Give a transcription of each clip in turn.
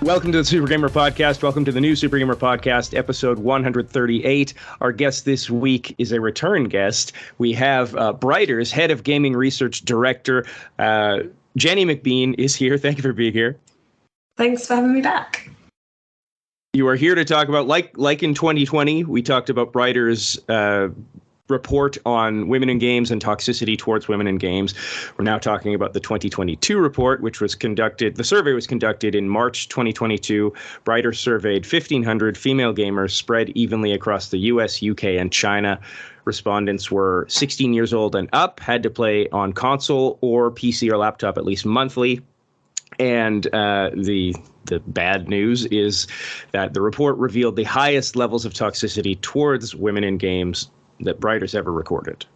Welcome to the Super Gamer Podcast. Welcome to the new Super Gamer Podcast, episode 138. Our guest this week is a return guest. We have Bryter's head of gaming research director, Jenny McBean, is here. Thank you for being here. Thanks for having me back. You are here to talk about, like in 2020, we talked about Bryter's report on women in games and toxicity towards women in games. We're now talking about the 2022 report, which was conducted. The survey was conducted in March 2022. Bryter surveyed 1,500 female gamers spread evenly across the US, UK, and China. Respondents were 16 years old and up, had to play on console or PC or laptop at least monthly. And the bad news is that the report revealed the highest levels of toxicity towards women in games that Bryter's ever recorded.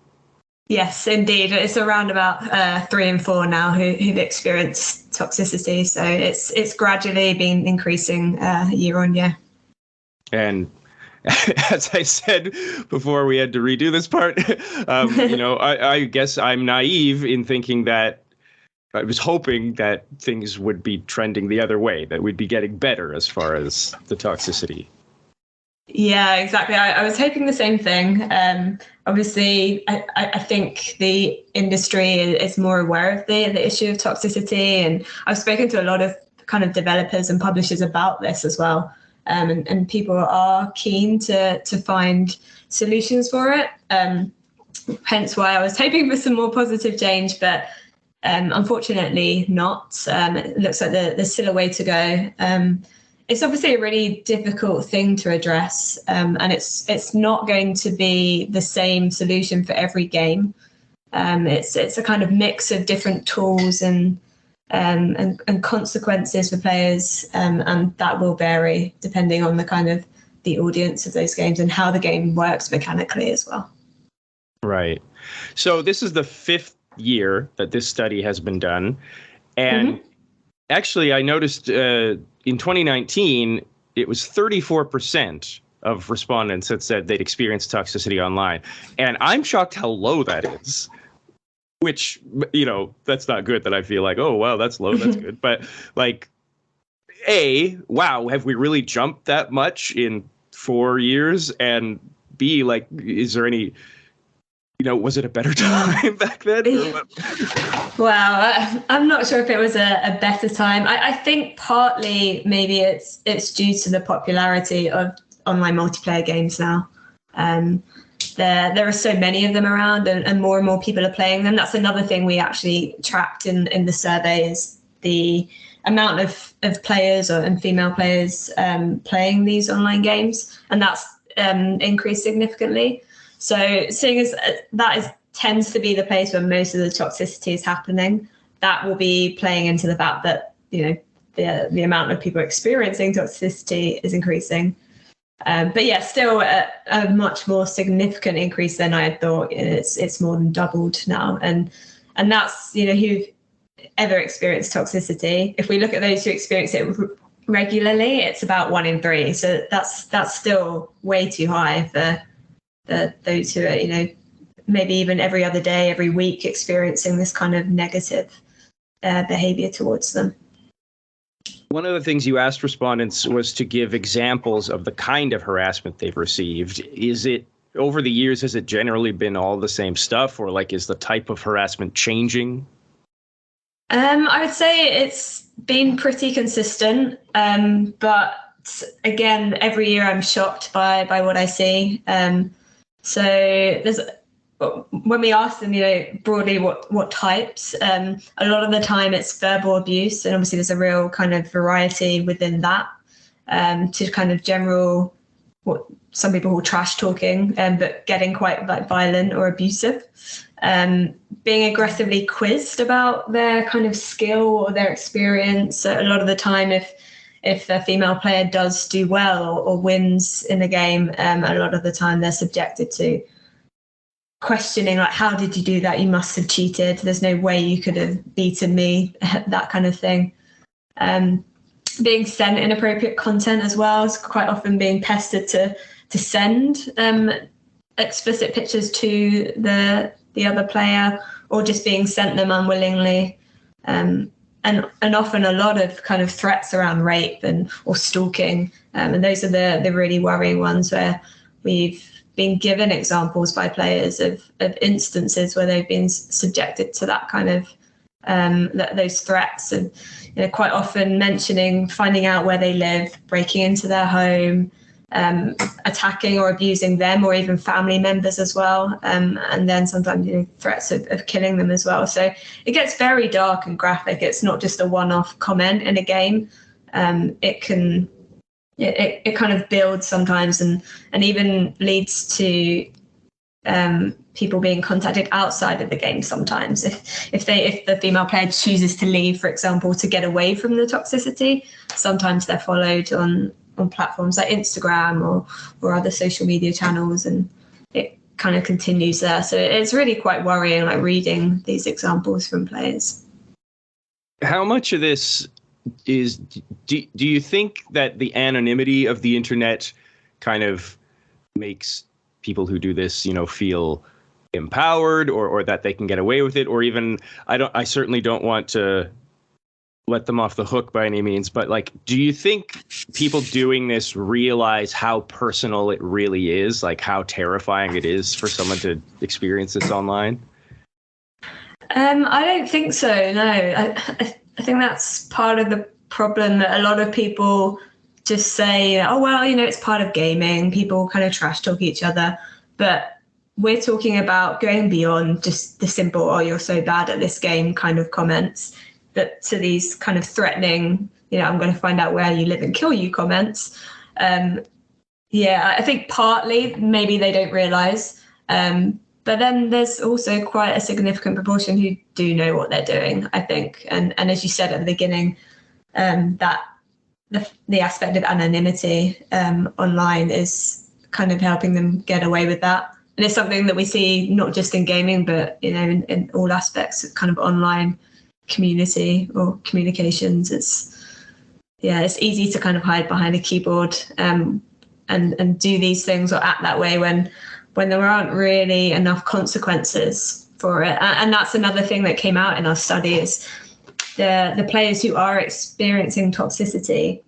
Yes, indeed. It's around about 3 in 4 now who've experienced toxicity. So it's gradually been increasing year on year. And as I said before we had to redo this part, I guess I'm naive in thinking that I was hoping that things would be trending the other way, that we'd be getting better as far as the toxicity. Yeah, exactly. I was hoping the same thing. Obviously, I think the industry is more aware of the issue of toxicity, and I've spoken to a lot of kind of developers and publishers about this as well. And people are keen to find solutions for it. Hence why I was hoping for some more positive change, but unfortunately not. It looks like there's still a way to go. It's obviously a really difficult thing to address, and it's not going to be the same solution for every game. It's a kind of mix of different tools and consequences for players, and that will vary depending on the kind of the audience of those games and how the game works mechanically as well. Right. So this is the 5th year that this study has been done, and actually I noticed in 2019, it was 34% of respondents that said they'd experienced toxicity online. And I'm shocked how low that is, which, that's not good that I feel like, oh, wow, that's low. That's good. But like, A, wow, have we really jumped that much in 4 years? And B, like, is there any, was it a better time back then? Well, I'm not sure if it was a better time. I think partly maybe it's due to the popularity of online multiplayer games now. There are so many of them around, and more people are playing them. That's another thing we actually tracked in the survey is the amount of players and female players playing these online games, and that's increased significantly. So seeing as that tends to be the place where most of the toxicity is happening, that will be playing into the fact that, the amount of people experiencing toxicity is increasing. But yeah, still a much more significant increase than I had thought. It's more than doubled now. And that's, who've ever experienced toxicity. If we look at those who experience it regularly, it's about 1 in 3. So that's still way too high for those who are, maybe even every other day, every week experiencing this kind of negative behavior towards them. One of the things you asked respondents was to give examples of the kind of harassment they've received. Is it, over the years, has it generally been all the same stuff, or like is the type of harassment changing? I would say it's been pretty consistent, but again, every year I'm shocked by what I see. So when we ask them, broadly what types, a lot of the time it's verbal abuse, and obviously there's a real kind of variety within that, to kind of general, what some people call trash talking, but getting quite like violent or abusive, being aggressively quizzed about their kind of skill or their experience. A lot of the time, if a female player does do well or wins in a game, a lot of the time they're subjected to questioning, like, how did you do that? You must have cheated. There's no way you could have beaten me, that kind of thing. Being sent inappropriate content as well. It's quite often being pestered to send explicit pictures to the other player, or just being sent them unwillingly. And and often a lot of kind of threats around rape or stalking. And those are the really worrying ones where we've been given examples by players of instances where they've been subjected to that kind of those threats, and quite often mentioning finding out where they live, breaking into their home, attacking or abusing them or even family members as well, and then sometimes threats of killing them as well. So it gets very dark and graphic. It's not just a one-off comment in a game. It kind of builds sometimes and even leads to people being contacted outside of the game sometimes. If the female player chooses to leave, for example, to get away from the toxicity, sometimes they're followed on platforms like Instagram or other social media channels, and it kind of continues there. So it's really quite worrying, like reading these examples from players. How much of this is, do you think that the anonymity of the internet kind of makes people who do this, feel empowered or that they can get away with it? Or even, I certainly don't want to let them off the hook by any means, but like, do you think people doing this realize how personal it really is? Like how terrifying it is for someone to experience this online? I don't think so. No, I think that's part of the problem, that a lot of people just say, oh, well, it's part of gaming. People kind of trash talk each other. But we're talking about going beyond just the simple, oh, you're so bad at this game kind of comments, but to these kind of threatening, I'm going to find out where you live and kill you comments. I think partly maybe they don't realize. But then there's also quite a significant proportion who do know what they're doing, I think. And as you said at the beginning, that the aspect of anonymity online is kind of helping them get away with that. And it's something that we see not just in gaming, but in all aspects of kind of online community or communications. It's easy to kind of hide behind a keyboard and do these things or act that way when there aren't really enough consequences for it. And that's another thing that came out in our study is the players who are experiencing toxicity,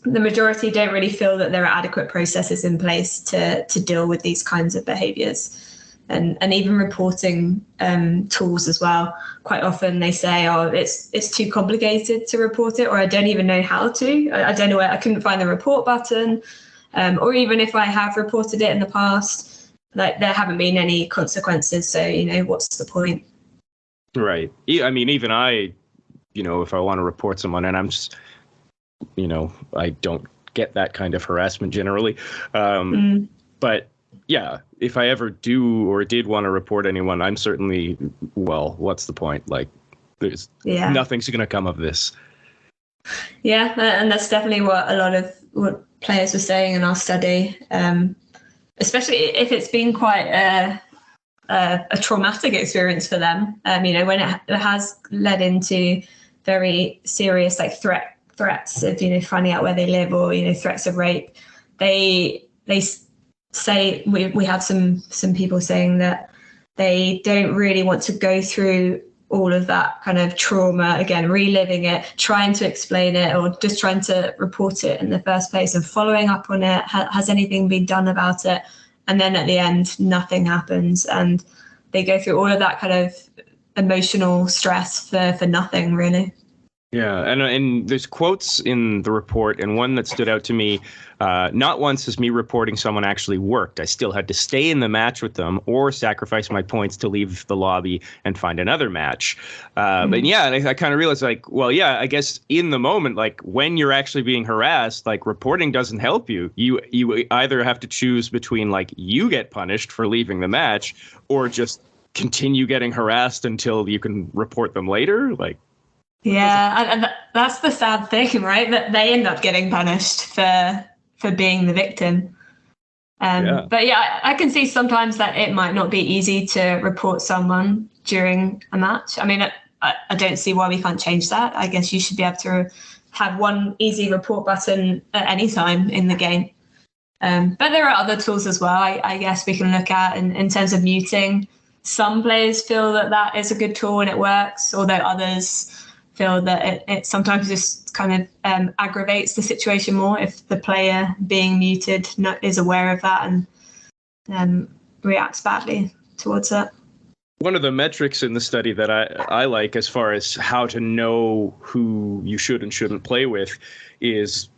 the majority don't really feel that there are adequate processes in place to deal with these kinds of behaviours. And even reporting tools as well. Quite often they say, oh, it's too complicated to report it, or I don't even know how to. I don't know where, I couldn't find the report button. Or even if I have reported it in the past, like there haven't been any consequences. So, what's the point? Right. I mean, even I, if I want to report someone and I'm just, I don't get that kind of harassment generally. But yeah, if I ever do or did want to report anyone, I'm certainly, well, what's the point? Like, there's nothing's going to come of this. Yeah, and that's definitely what a lot of what players were saying in our study, especially if it's been quite a traumatic experience for them. When it has led into very serious like threats of finding out where they live or threats of rape. They say we have some people saying that they don't really want to go through all of that kind of trauma again, reliving it, trying to explain it, or just trying to report it in the first place and following up on it. Has anything been done about it? And then at the end, nothing happens, and they go through all of that kind of emotional stress for nothing, really. Yeah, and there's quotes in the report, and one that stood out to me, not once has me reporting someone actually worked. I still had to stay in the match with them or sacrifice my points to leave the lobby and find another match. But yeah, and I kind of realized like, well, yeah, I guess in the moment, like when you're actually being harassed, like reporting doesn't help you. You either have to choose between like you get punished for leaving the match or just continue getting harassed until you can report them later. Like, yeah, and that's the sad thing, right? That they end up getting punished for being the victim. But yeah, I can see sometimes that it might not be easy to report someone during a match. I mean, I don't see why we can't change that. I guess you should be able to have one easy report button at any time in the game. But there are other tools as well, I guess we can look at in terms of muting. Some players feel that is a good tool and it works, although others feel that it sometimes just kind of aggravates the situation more if the player being muted is aware of that and reacts badly towards it. One of the metrics in the study that I like as far as how to know who you should and shouldn't play with is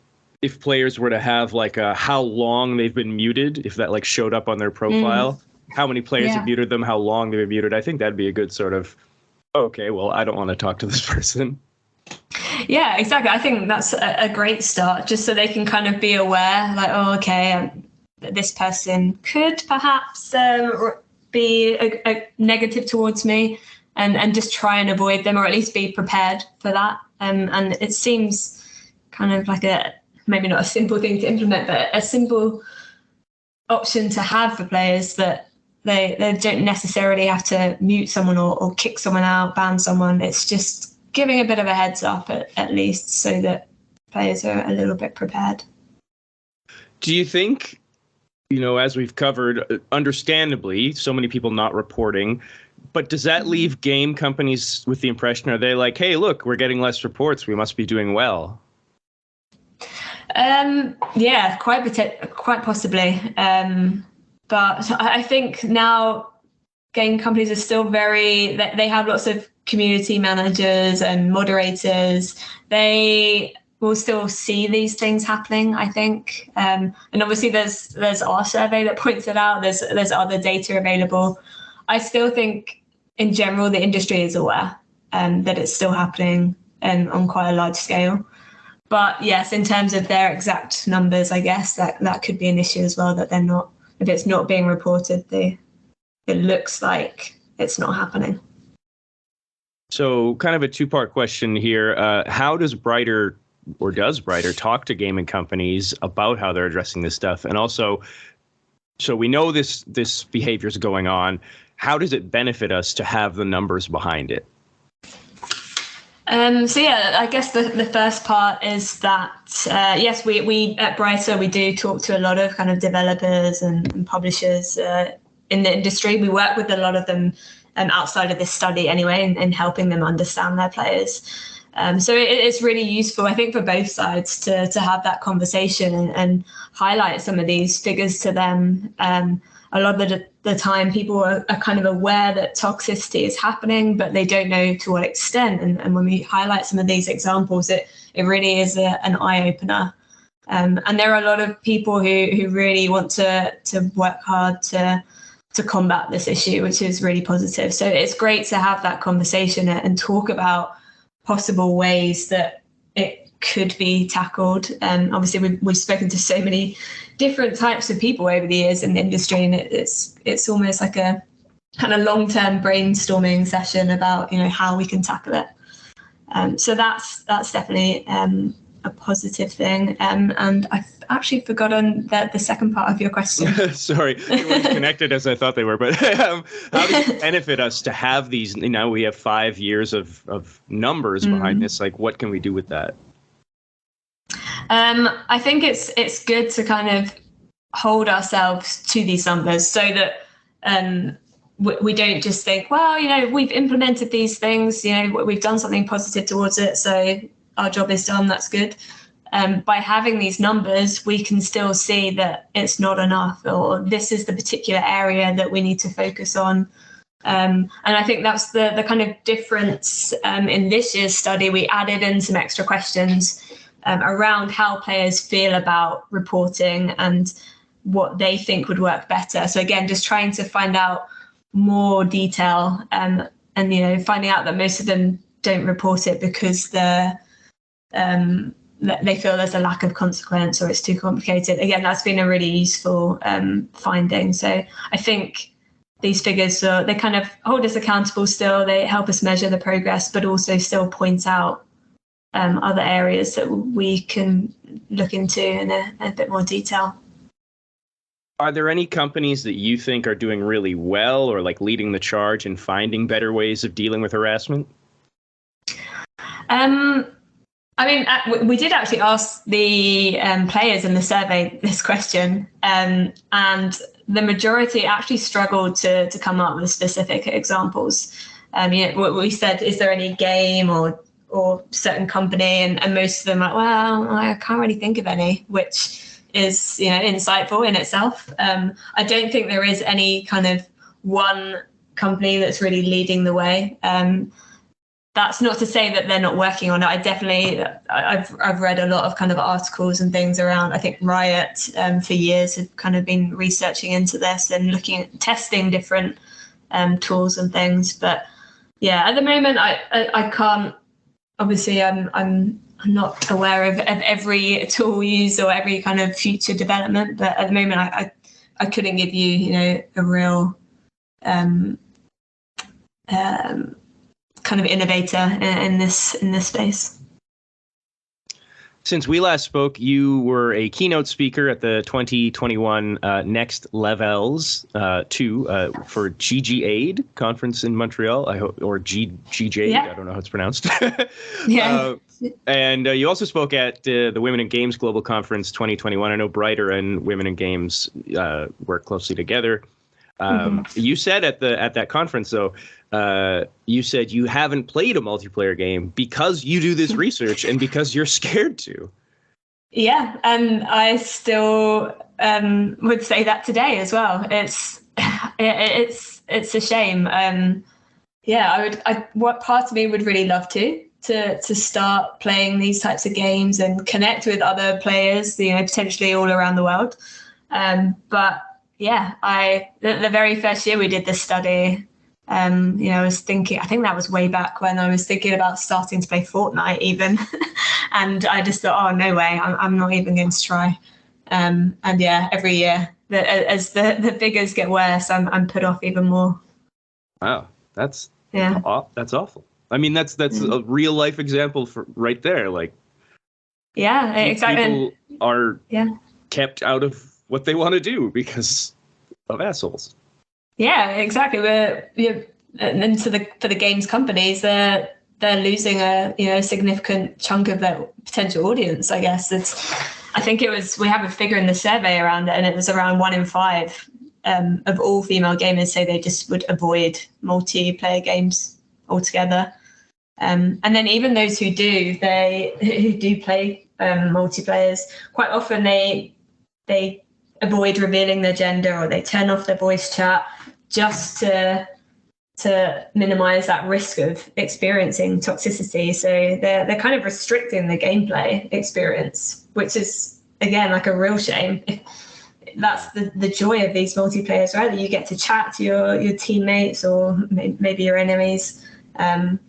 if players were to have like a how long they've been muted, if that like showed up on their profile, how many players have muted them, how long they've been muted. I think that'd be a good sort of, okay, well, I don't want to talk to this person. Yeah, exactly. I think that's a great start, just so they can kind of be aware, like, oh, okay, this person could perhaps be a negative towards me, and just try and avoid them, or at least be prepared for that. And it seems kind of like maybe not a simple thing to implement, but a simple option to have for players, that they don't necessarily have to mute someone or kick someone out, ban someone. It's just giving a bit of a heads up at least, so that players are a little bit prepared. Do you think, as we've covered, understandably, so many people not reporting, but does that leave game companies with the impression, are they like, hey, look, we're getting less reports, we must be doing well? Yeah, quite possibly. But I think now game companies are still they have lots of community managers and moderators. They will still see these things happening, I think. And obviously there's our survey that points it out. There's other data available. I still think in general the industry is aware that it's still happening on quite a large scale. But yes, in terms of their exact numbers, I guess that could be an issue as well, that if it's not being reported, it looks like it's not happening. So kind of a two-part question here. How does Bryter talk to gaming companies about how they're addressing this stuff? And also, so we know this behavior is going on. How does it benefit us to have the numbers behind it? So yeah, I guess the first part is that, yes, we at Bryter, we do talk to a lot of kind of developers and publishers in the industry. We work with a lot of them outside of this study anyway, and helping them understand their players. So it's really useful, I think, for both sides to have that conversation and highlight some of these figures to them. A lot of the time people are kind of aware that toxicity is happening, but they don't know to what extent. And when we highlight some of these examples, it really is an eye-opener. And there are a lot of people who really want to work hard to combat this issue, which is really positive. So it's great to have that conversation and talk about possible ways that it could be tackled. Obviously, we've spoken to so many different types of people over the years in the industry, and it's almost like a kind of long-term brainstorming session about how we can tackle it. So that's definitely a positive thing. And I've actually forgotten the second part of your question. Sorry, they weren't as connected as I thought they were. But how does it benefit us to have these? We have 5 years of numbers behind this. Like, what can we do with that? I think it's good to kind of hold ourselves to these numbers, so that we don't just think, well, we've implemented these things, we've done something positive towards it, so our job is done, that's good. By having these numbers, we can still see that it's not enough, or this is the particular area that we need to focus on. And I think that's the kind of difference in this year's study. We added in some extra questions around how players feel about reporting and what they think would work better. So again, just trying to find out more detail and finding out that most of them don't report it because they feel there's a lack of consequence or it's too complicated. Again, that's been a really useful finding. So I think these figures, they kind of hold us accountable still. They help us measure the progress, but also still point out other areas that we can look into in a bit more detail. Are there any companies that you think are doing really well or like leading the charge in finding better ways of dealing with harassment? We did actually ask the players in the survey this question, and the majority actually struggled to come up with specific examples. We said, is there any game or or certain company, and most of them are like, well, I can't really think of any, which is, you know, insightful in itself. I don't think there is any kind of one company that's really leading the way. That's not to say that they're not working on it. I've read a lot of kind of articles and things around. I think Riot for years have kind of been researching into this and looking at testing different tools and things. But yeah, at the moment, I can't. Obviously, I'm not aware of every tool used or every kind of future development. But at the moment, I couldn't give you, you know, a real kind of innovator in this space. Since we last spoke, you were a keynote speaker at the 2021 Next Levels 2 for GG-AID conference in Montreal. I hope, or GG-AID, yeah. I don't know how it's pronounced. Yeah. And you also spoke at the Women in Games Global Conference 2021. I know Bryter and Women in Games work closely together. You said at that conference, though, you said you haven't played a multiplayer game because you do this research and because you're scared to. Yeah, and I still would say that today as well. It's a shame. What part of me would really love to start playing these types of games and connect with other players, you know, potentially all around the world. But yeah, the very first year we did this study, I was thinking, I think that was way back when I was thinking about starting to play Fortnite even. And I just thought, oh, no way, I'm not even going to try. And yeah, every year, as the figures get worse, I'm put off even more. Wow, that's awful. I mean, that's a real life example for right there. Like, yeah, exactly. People are kept out of what they want to do because of assholes. Yeah, exactly. And then for the games companies, they're losing a significant chunk of their potential audience. I guess we have a figure in the survey around it, and it was around 1 in 5 of all female gamers say they just would avoid multiplayer games altogether. And then even those who do play multiplayers, quite often they avoid revealing their gender, or they turn off their voice chat just to minimize that risk of experiencing toxicity. So they're kind of restricting the gameplay experience, which is, again, like a real shame. That's the joy of these multiplayers, right? That you get to chat to your teammates or maybe your enemies. And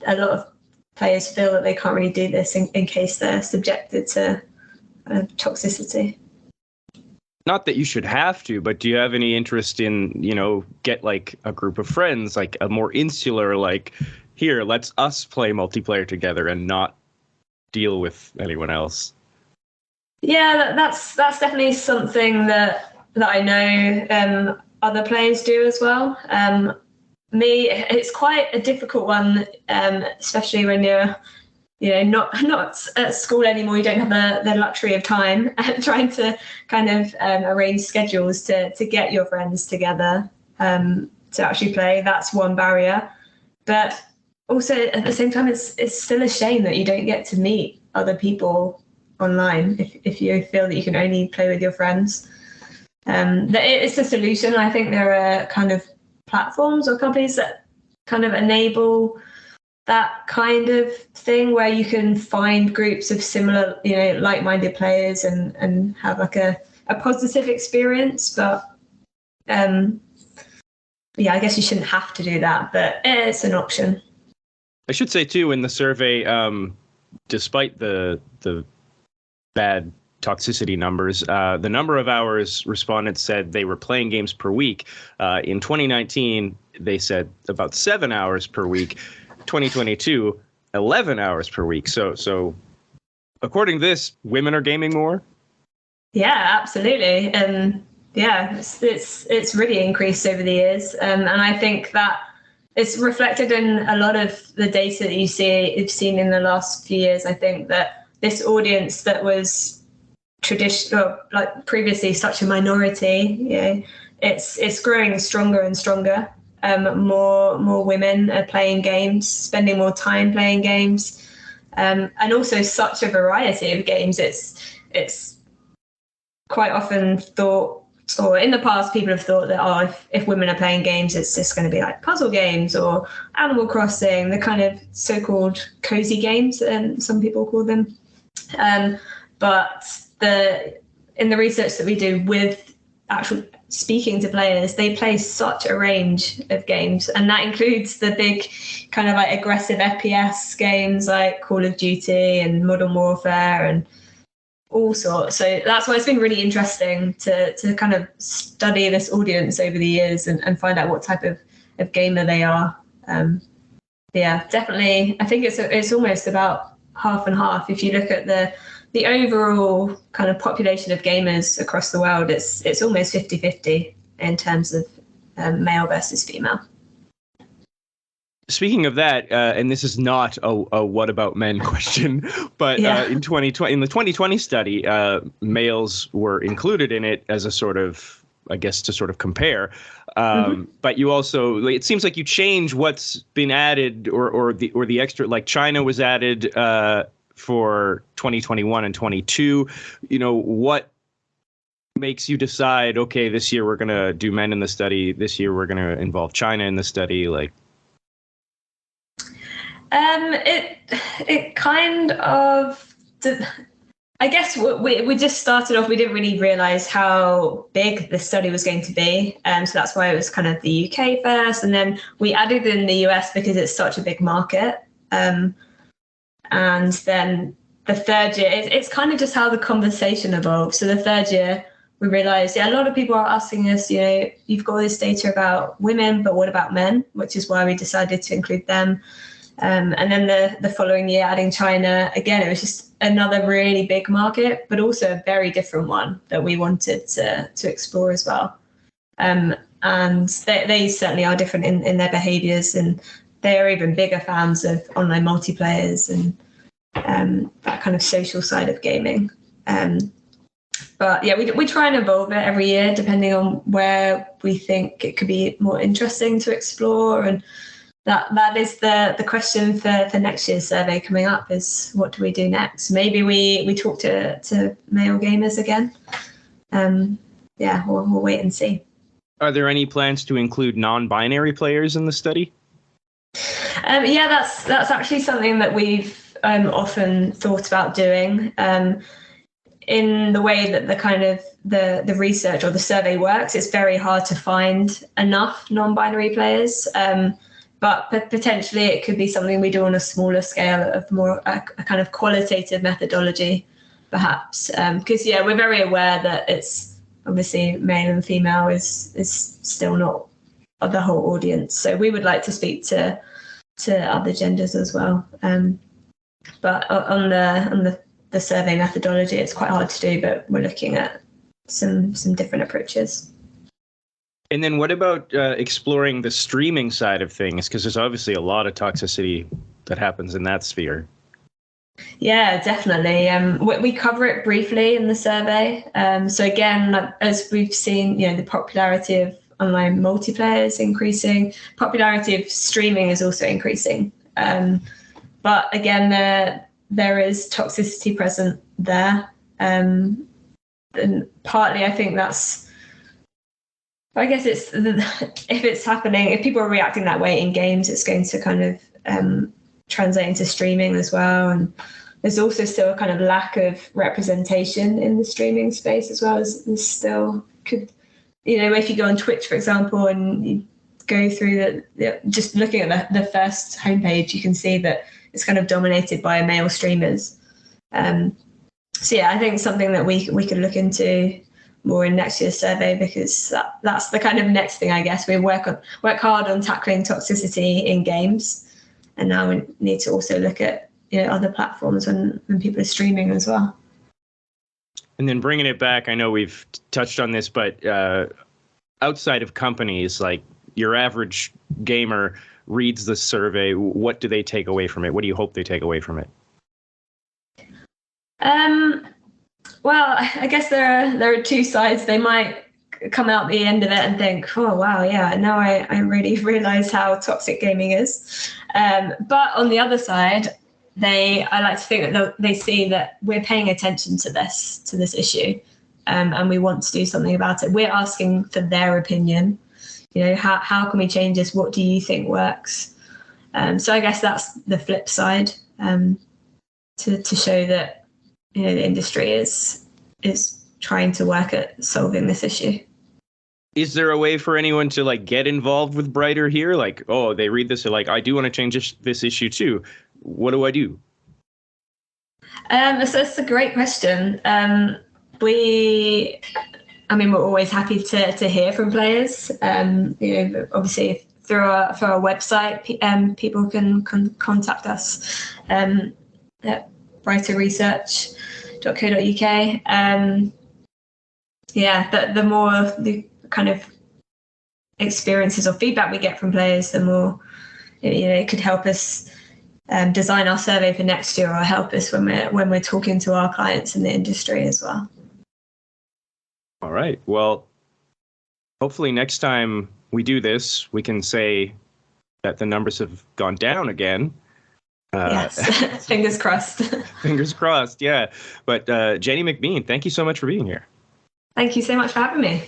a lot of players feel that they can't really do this in case they're subjected to toxicity. Not that you should have to, but do you have any interest in, get like a group of friends, like a more insular, like, here, let's us play multiplayer together and not deal with anyone else? Yeah, that's definitely something that I know other players do as well. Me, it's quite a difficult one, especially when you're not at school anymore. You don't have the luxury of time trying to kind of arrange schedules to get your friends together to actually play. That's one barrier. But also at the same time, it's still a shame that you don't get to meet other people online if you feel that you can only play with your friends. It's a solution. I think there are kind of platforms or companies that kind of enable that kind of thing where you can find groups of similar, like-minded players and have like a positive experience. But I guess you shouldn't have to do that, but it's an option. I should say too, in the survey, despite the bad toxicity numbers, the number of hours respondents said they were playing games per week. In 2019, they said about 7 hours per week. 2022, 11 hours per week. So according to this, women are gaming more? Yeah, absolutely. And it's really increased over the years. And I think that it's reflected in a lot of the data that you've seen in the last few years. I think that this audience that was traditional, like previously such a minority, it's growing stronger and stronger. more women are playing games, spending more time playing games, and also such a variety of games. It's quite often thought, or in the past, people have thought that if women are playing games, it's just going to be like puzzle games or Animal Crossing, the kind of so-called cozy games, and some people call them. But in the research that we do with actual speaking to players, they play such a range of games, and that includes the big kind of like aggressive FPS games like Call of Duty and Modern Warfare and all sorts. So that's why it's been really interesting to kind of study this audience over the years and find out what type of gamer they are. Yeah, definitely. I think it's almost about half and half. If you look at the overall kind of population of gamers across the world, it's almost 50-50 in terms of male versus female. Speaking of that, and this is not a what about men question, but in 2020, in the 2020 study, males were included in it as a sort of, I guess, to sort of compare. But you also, it seems like you change what's been added or the extra, like China was added for 2021 and 22. You know, what makes you decide, okay, this year we're going to do men in the study, this year we're going to involve China in the study? Like, it kind of, I guess we just started off, we didn't really realize how big the study was going to be. So that's why it was kind of the UK first. And then we added in the US because it's such a big market. And then the third year, it's kind of just how the conversation evolved. So the third year, we realized, a lot of people are asking us, you've got this data about women, but what about men? Which is why we decided to include them. And then the following year, adding China, again, it was just another really big market, but also a very different one that we wanted to explore as well. And they certainly are different in their behaviours, and they are even bigger fans of online multiplayers and that kind of social side of gaming. But yeah, we try and evolve it every year, depending on where we think it could be more interesting to explore. And that is the question for next year's survey coming up, is what do we do next? Maybe we talk to male gamers again. We'll wait and see. Are there any plans to include non-binary players in the study? That's actually something that we've often thought about doing. In the way that the kind of the research or the survey works, it's very hard to find enough non-binary players. But potentially it could be something we do on a smaller scale of more a kind of qualitative methodology, perhaps. Because, we're very aware that it's obviously male and female is still not the whole audience. So we would like to speak to other genders as well. But on the survey methodology, it's quite hard to do, but we're looking at some different approaches. And then what about exploring the streaming side of things? Because there's obviously a lot of toxicity that happens in that sphere. Yeah, definitely. We cover it briefly in the survey. So again, as we've seen, the popularity of online multiplayer is increasing. Popularity of streaming is also increasing. But again, there is toxicity present there. And partly, I think I guess if it's happening, if people are reacting that way in games, it's going to kind of translate into streaming as well. And there's also still a kind of lack of representation in the streaming space as well. As still could, if you go on Twitch, for example, and you go through just looking at the first homepage, you can see that it's kind of dominated by male streamers. I think something that we could look into more in next year's survey, because that's the kind of next thing, I guess. We work hard on tackling toxicity in games, and now we need to also look at other platforms when people are streaming as well. And then bringing it back, I know we've touched on this, but outside of companies, like your average gamer reads the survey, what do they take away from it? What do you hope they take away from it? Well, I guess there are two sides. They might come out the end of it and think, oh wow, yeah, now I really realize how toxic gaming is. But on the other side, I like to think that they see that we're paying attention to this issue, and we want to do something about it. We're asking for their opinion. How can we change this? What do you think works? So I guess that's the flip side, to show that the industry is trying to work at solving this issue. Is there a way for anyone to like get involved with Bryter here? Like, oh, they read this, they're like, I do want to change this issue too. What do I do? So that's a great question. We're always happy to hear from players. Obviously through our website, people can contact us at bryterresearch.co.uk. The more the kind of experiences or feedback we get from players, the more it could help us design our survey for next year, or help us when we're talking to our clients in the industry as well. All right. Well, hopefully next time we do this, we can say that the numbers have gone down again. Yes, fingers crossed. Fingers crossed, yeah. But Jenny McBean, thank you so much for being here. Thank you so much for having me.